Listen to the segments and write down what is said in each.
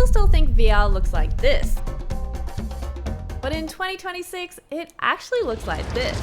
people still think VR looks like this. But in 2026, it actually looks like this.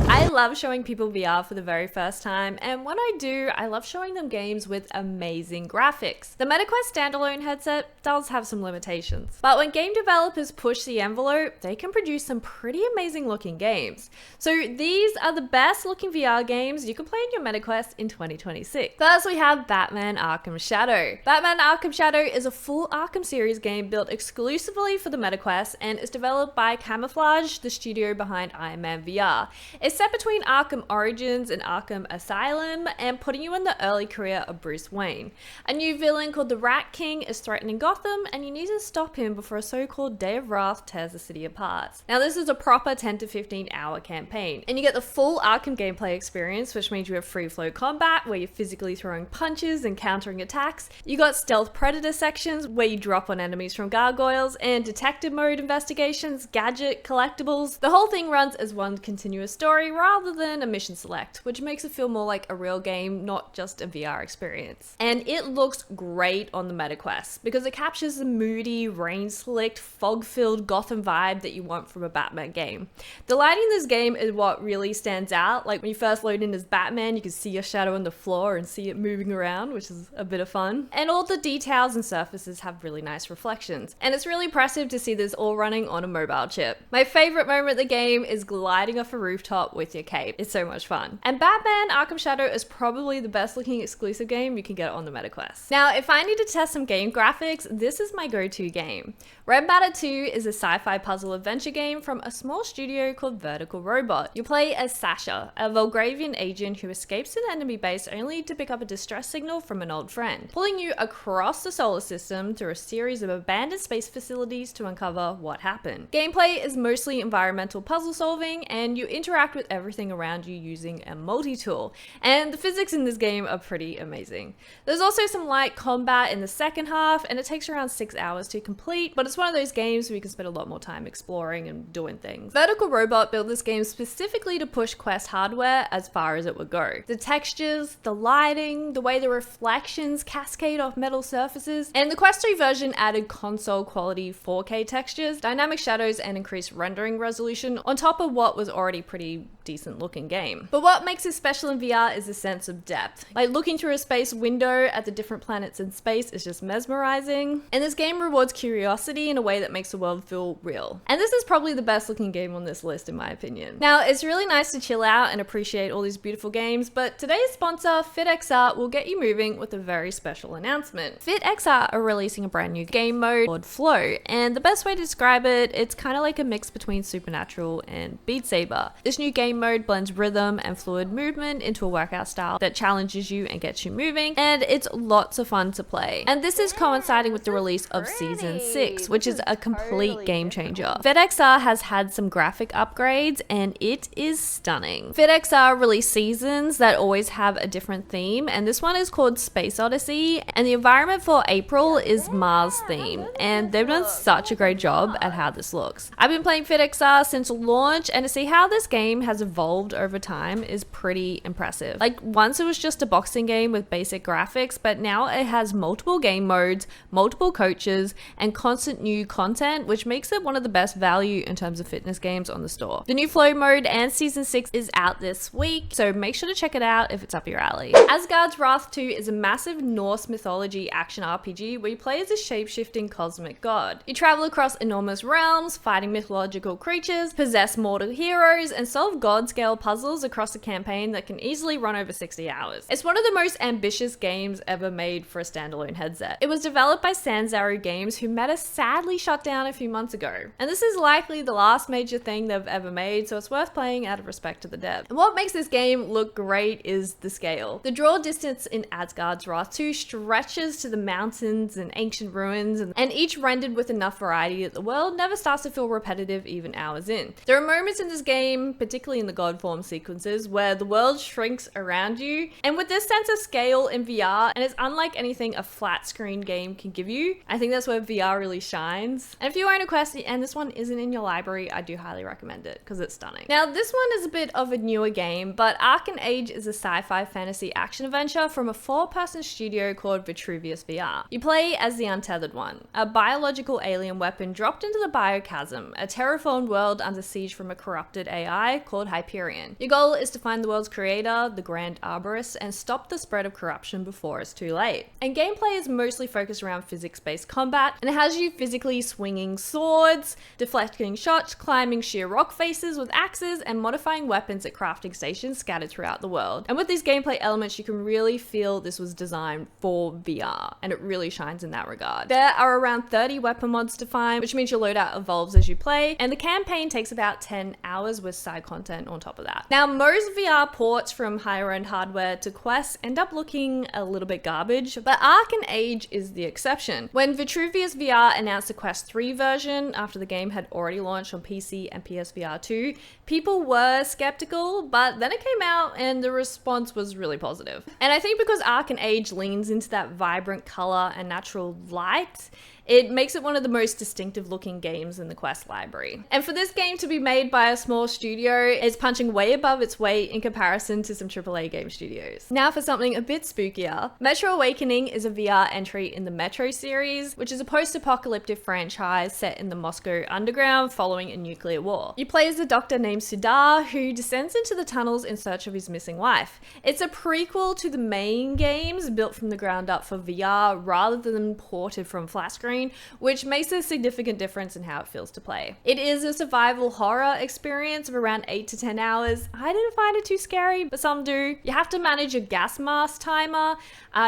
I love showing people VR for the very first time, and when I do, I love showing them games with amazing graphics. The MetaQuest standalone headset does have some limitations, but when game developers push the envelope, they can produce some pretty amazing looking games. So these are the best looking VR games you can play in your MetaQuest in 2026. First, we have Batman Arkham Shadow. Batman Arkham Shadow is a full Arkham series game built exclusively for the MetaQuest and is developed by Camouflage, the studio behind Iron Man VR. It's set between Arkham Origins and Arkham Asylum and putting you in the early career of Bruce Wayne. A new villain called the Rat King is threatening Gotham, and you need to stop him before a so-called Day of Wrath tears the city apart. Now this is a proper 10 to 15 hour campaign, and you get the full Arkham gameplay experience, which means you have free flow combat where you're physically throwing punches and countering attacks. You got stealth predator sections where you drop on enemies from gargoyles, and detective mode investigations, gadget collectibles. The whole thing runs as one continuous story rather than a mission select, which makes it feel more like a real game, not just a VR experience. And it looks great on the MetaQuest because it captures the moody, rain-slicked, fog-filled Gotham vibe that you want from a Batman game. The lighting in this game is what really stands out. Like when you first load in as Batman, you can see your shadow on the floor and see it moving around, which is a bit of fun. And all the details and surfaces have really nice reflections. And it's really impressive to see this all running on a mobile chip. My favorite moment of the game is gliding off a rooftop with your cape. It's so much fun. And Batman Arkham Shadow is probably the best looking exclusive game you can get on the MetaQuest. Now, if I need to test some game graphics, this is my go-to game. Red Matter 2 is a sci-fi puzzle adventure game from a small studio called Vertical Robot. You play as Sasha, a Volgravian agent who escapes an enemy base only to pick up a distress signal from an old friend, pulling you across the solar system through a series of abandoned space facilities to uncover what happened. Gameplay is mostly environmental puzzle solving, and you interact with everything around you using a multi-tool, and the physics in this game are pretty amazing. There's also some light combat in the second half, and it takes around 6 hours to complete, but it's one of those games where you can spend a lot more time exploring and doing things. Vertical Robot built this game specifically to push Quest hardware as far as it would go. The textures, the lighting, the way the reflections cascade off metal surfaces, and the Quest 3 version added console quality 4K textures, dynamic shadows, and increased rendering resolution on top of what was already pretty decent looking game. But what makes it special in VR is the sense of depth. Like looking through a space window at the different planets in space is just mesmerizing. And this game rewards curiosity in a way that makes the world feel real. And this is probably the best looking game on this list in my opinion. Now, it's really nice to chill out and appreciate all these beautiful games, but today's sponsor, FitXR, will get you moving with a very special announcement. FitXR are releasing a brand new game mode called Flow, and the best way to describe it, it's kind of like a mix between Supernatural and Beat Saber. This new game mode blends rhythm and fluid movement into a workout style that challenges you and gets you moving, and it's lots of fun to play. And this is coinciding with the release of Season 6, which is a complete game changer. FitXR has had some graphic upgrades, and it is stunning. FitXR release seasons that always have a different theme, and this one is called Space Odyssey, and the environment for April is Mars themed, and they've done such a great job at how this looks. I've been playing FitXR since launch, and to see how this game has evolved over time is pretty impressive. Like once it was just a boxing game with basic graphics, but now it has multiple game modes, multiple coaches, and constant new content, which makes it one of the best value in terms of fitness games on the store. The new Flow mode and Season 6 is out this week, so make sure to check it out if it's up your alley. Asgard's Wrath 2 is a massive Norse mythology action RPG where you play as a shape-shifting cosmic god. You travel across enormous realms, fighting mythological creatures, possess mortal heroes, and solve god-scale puzzles across a campaign that can easily run over 60 hours. It's one of the most ambitious games ever made for a standalone headset. It was developed by Sanzaru Games, who Meta sadly shut down a few months ago. And this is likely the last major thing they've ever made, so it's worth playing out of respect to the dev. And what makes this game look great is the scale. The draw distance in Asgard's Wrath 2 stretches to the mountains and ancient ruins, and each rendered with enough variety that the world never starts to feel repetitive even hours in. There are moments in this game, particularly in in the god form sequences where the world shrinks around you. And with this sense of scale in VR, and it's unlike anything a flat screen game can give you, I think that's where VR really shines. And if you own a Quest and this one isn't in your library, I do highly recommend it because it's stunning. Now this one is a bit of a newer game, but Arken Age is a sci-fi fantasy action adventure from a 4-person studio called Vitruvius VR. You play as the Untethered One, a biological alien weapon dropped into the Biochasm, a terraformed world under siege from a corrupted AI called Hyperion. Your goal is to find the world's creator, the Grand Arborist, and stop the spread of corruption before it's too late. And gameplay is mostly focused around physics-based combat, and it has you physically swinging swords, deflecting shots, climbing sheer rock faces with axes, and modifying weapons at crafting stations scattered throughout the world. And with these gameplay elements, you can really feel this was designed for VR, and it really shines in that regard. There are around 30 weapon mods to find, which means your loadout evolves as you play, and the campaign takes about 10 hours with side content on top of that. Now, most VR ports from higher end hardware to Quest end up looking a little bit garbage, but Arken Age is the exception. When Vitruvius VR announced the Quest 3 version after the game had already launched on PC and PSVR 2, people were skeptical, but then it came out and the response was really positive. And I think because Arken Age leans into that vibrant color and natural light, it makes it one of the most distinctive looking games in the Quest library. And for this game to be made by a small studio, it's punching way above its weight in comparison to some AAA game studios. Now for something a bit spookier. Metro Awakening is a VR entry in the Metro series, which is a post-apocalyptic franchise set in the Moscow underground following a nuclear war. You play as a doctor named Sudar who descends into the tunnels in search of his missing wife. It's a prequel to the main games built from the ground up for VR rather than ported from flat screen, which makes a significant difference in how it feels to play. It is a survival horror experience of around 8 to 10 hours. I didn't find it too scary, but some do. You have to manage a gas mask timer,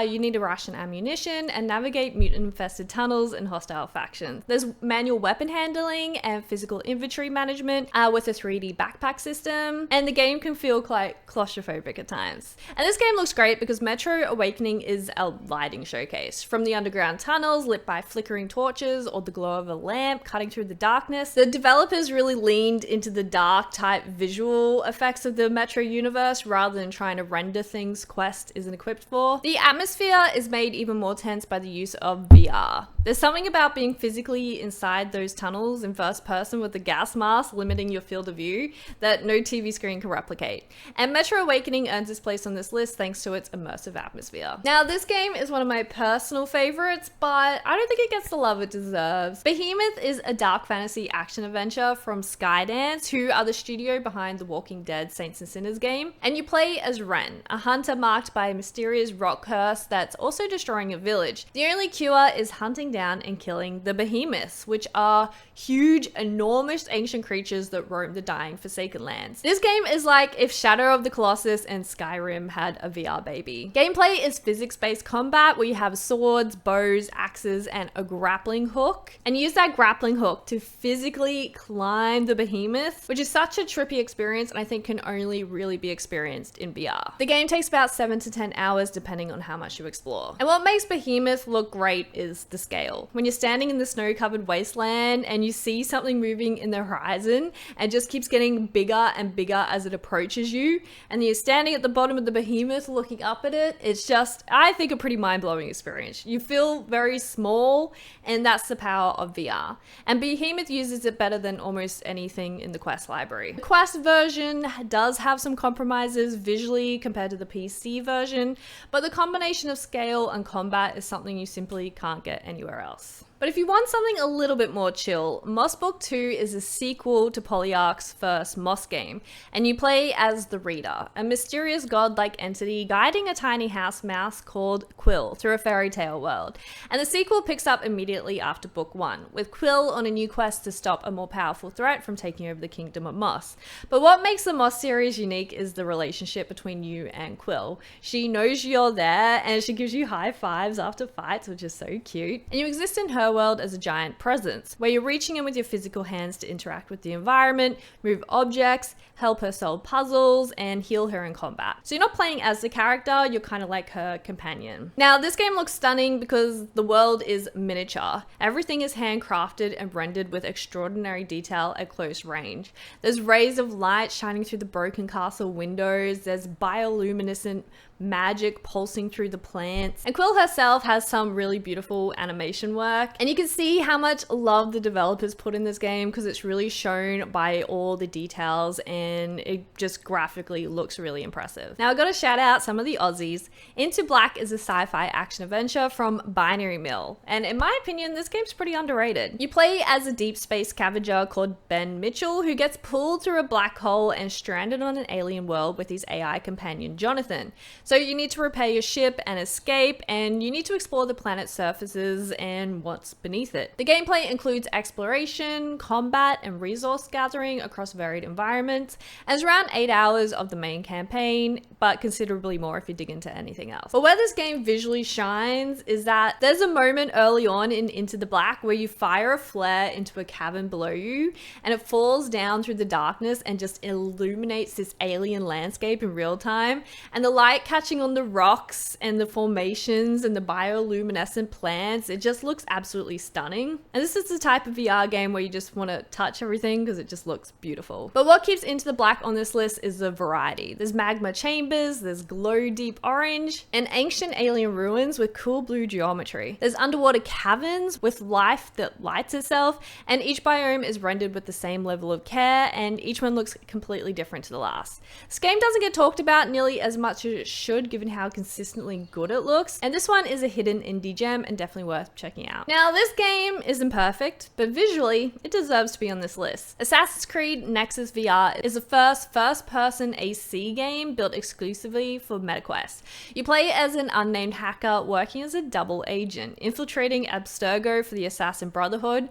you need to ration ammunition, and navigate mutant-infested tunnels and hostile factions. There's manual weapon handling and physical inventory management with a 3D backpack system, and the game can feel quite claustrophobic at times. And this game looks great because Metro Awakening is a lighting showcase. From the underground tunnels lit by flickering torches or the glow of a lamp cutting through the darkness, the developers really leaned into the dark type visual effects of the Metro universe rather than trying to render things Quest isn't equipped for. The atmosphere is made even more tense by the use of VR. There's something about being physically inside those tunnels in first person with the gas mask limiting your field of view that no TV screen can replicate. And Metro Awakening earns its place on this list thanks to its immersive atmosphere. Now, this game is one of my personal favorites, but I don't think it gets the love it deserves. Behemoth is a dark fantasy action adventure from Skydance, who are the studio behind the Walking Dead Saints and Sinners game. And you play as Ren, a hunter marked by a mysterious rock curse that's also destroying a village. The only cure is hunting down and killing the behemoths, which are huge, enormous ancient creatures that roam the dying Forsaken lands. This game is like if Shadow of the Colossus and Skyrim had a VR baby. Gameplay is physics-based combat where you have swords, bows, axes, and a grappling hook, and use that grappling hook to physically climb the behemoth, which is such a trippy experience and I think can only really be experienced in VR. The game takes about 7 to 10 hours depending on how much you explore. And what makes Behemoth look great is the scale. When you're standing in the snow-covered wasteland and you see something moving in the horizon and just keeps getting bigger and bigger as it approaches you, and you're standing at the bottom of the behemoth looking up at it, it's just, I think, a pretty mind-blowing experience. You feel very small, and that's the power of VR. And Behemoth uses it better than almost anything in the Quest library. The Quest version does have some compromises visually compared to the PC version, but the combination of scale and combat is something you simply can't get anywhere else. But if you want something a little bit more chill, Moss Book 2 is a sequel to Polyarch's first Moss game, and you play as the Reader, a mysterious godlike entity guiding a tiny house mouse called Quill through a fairy tale world. And the sequel picks up immediately after Book 1, with Quill on a new quest to stop a more powerful threat from taking over the kingdom of Moss. But what makes the Moss series unique is the relationship between you and Quill. She knows you're there, and she gives you high fives after fights, which is so cute. And you exist in her entire world as a giant presence, where you're reaching in with your physical hands to interact with the environment, move objects, help her solve puzzles, and heal her in combat. So you're not playing as the character, you're kind of like her companion. Now, this game looks stunning because the world is miniature. Everything is handcrafted and rendered with extraordinary detail at close range. There's rays of light shining through the broken castle windows, there's bioluminescent magic pulsing through the plants, and Quill herself has some really beautiful animation work, and you can see how much love the developers put in this game because it's really shown by all the details and it just graphically looks really impressive. Now I gotta shout out some of the Aussies. Into Black is a sci-fi action adventure from Binary Mill, and in my opinion this game's pretty underrated. You play as a deep space scavenger called Ben Mitchell who gets pulled through a black hole and stranded on an alien world with his AI companion Jonathan. So you need to repair your ship and escape, and you need to explore the planet's surfaces and what's beneath it. The gameplay includes exploration, combat, and resource gathering across varied environments, and it's around 8 hours of the main campaign, but considerably more if you dig into anything else. But where this game visually shines is that there's a moment early on in Into the Black where you fire a flare into a cavern below you, and it falls down through the darkness and just illuminates this alien landscape in real time, and the light catching on the rocks and the formations and the bioluminescent plants, it just looks absolutely stunning. And this is the type of VR game where you just want to touch everything because it just looks beautiful. But what keeps Into the Black on this list is the variety. There's magma chambers, there's glow deep orange, and ancient alien ruins with cool blue geometry. There's underwater caverns with life that lights itself, and each biome is rendered with the same level of care, and each one looks completely different to the last. This game doesn't get talked about nearly as much as it should given how consistently good it looks, and this one is a hidden indie gem and definitely worth checking out. Now this game isn't perfect, but visually it deserves to be on this list. Assassin's Creed Nexus VR is the first-person AC game built exclusively for MetaQuest. You play as an unnamed hacker working as a double agent, infiltrating Abstergo for the Assassin Brotherhood,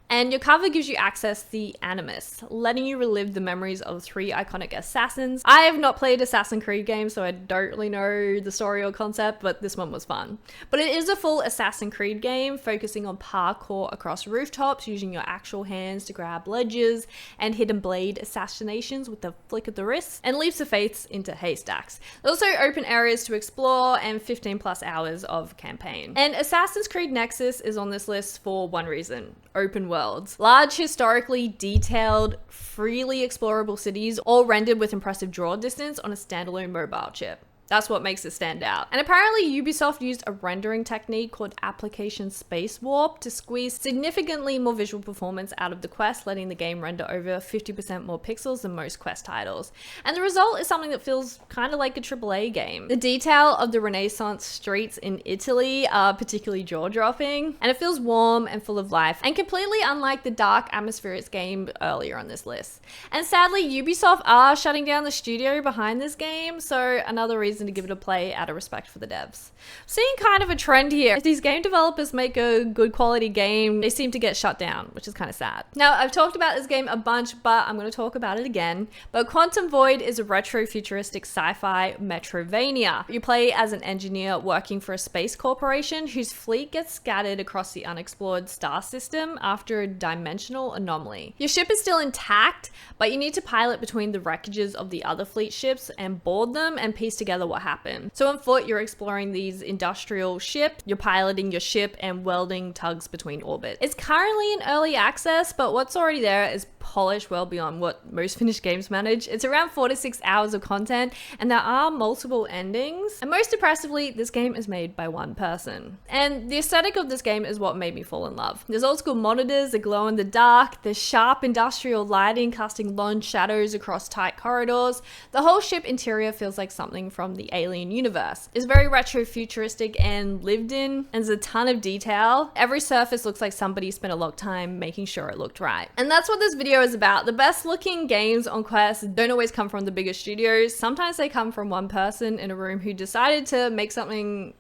and your cover gives you access to the Animus, letting you relive the memories of 3 iconic assassins. I have not played Assassin's Creed games, so I don't really know the story or concept, but this one was fun. But it is a full Assassin's Creed game, focusing on parkour across rooftops, using your actual hands to grab ledges, and hidden blade assassinations with the flick of the wrist, and leaps of faith into haystacks. There's also open areas to explore, and 15 plus hours of campaign. And Assassin's Creed Nexus is on this list for one reason: open worlds. Large, historically detailed, freely explorable cities, all rendered with impressive draw distance on a standalone mobile chip. That's what makes it stand out. And apparently Ubisoft used a rendering technique called application space warp to squeeze significantly more visual performance out of the quest, letting the game render over 50% more pixels than most Quest titles. And the result is something that feels kind of like a AAA game. The detail of the Renaissance streets in Italy are particularly jaw-dropping, and it feels warm and full of life, and completely unlike the dark atmospheric game earlier on this list. And sadly, Ubisoft are shutting down the studio behind this game, so another reason to give it a play out of respect for the devs. Seeing kind of a trend here. If these game developers make a good quality game, they seem to get shut down, which is kind of sad. Now, I've talked about this game a bunch, but I'm going to talk about it again. But Quantum Void is a retro-futuristic sci-fi Metrovania. You play as an engineer working for a space corporation whose fleet gets scattered across the unexplored star system after a dimensional anomaly. Your ship is still intact, but you need to pilot between the wreckages of the other fleet ships and board them and piece together what happened. So on foot, you're exploring these industrial ships, you're piloting your ship and welding tugs between orbits. It's currently in early access, but what's already there is polished well beyond what most finished games manage. It's around 4 to 6 hours of content, and there are multiple endings. And most impressively, this game is made by one person. And the aesthetic of this game is what made me fall in love. There's old school monitors that glow in the dark, there's sharp industrial lighting casting long shadows across tight corridors. The whole ship interior feels like something from the Alien universe. It's very retro futuristic and lived in, and there's a ton of detail. Every surface looks like somebody spent a long time making sure it looked right. And that's what this video is about. The best looking games on Quest don't always come from the biggest studios. Sometimes they come from one person in a room who decided to make something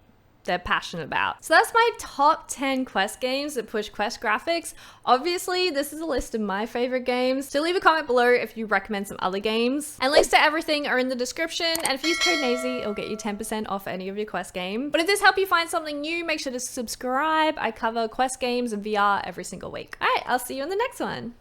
they're passionate about. So that's my top 10 Quest games that push Quest graphics. Obviously, this is a list of my favorite games, so leave a comment below if you recommend some other games. And links to everything are in the description, and if you use code Naysy, it'll get you 10% off any of your Quest game. But if this helped you find something new, make sure to subscribe. I cover Quest games and VR every single week. All right, I'll see you in the next one.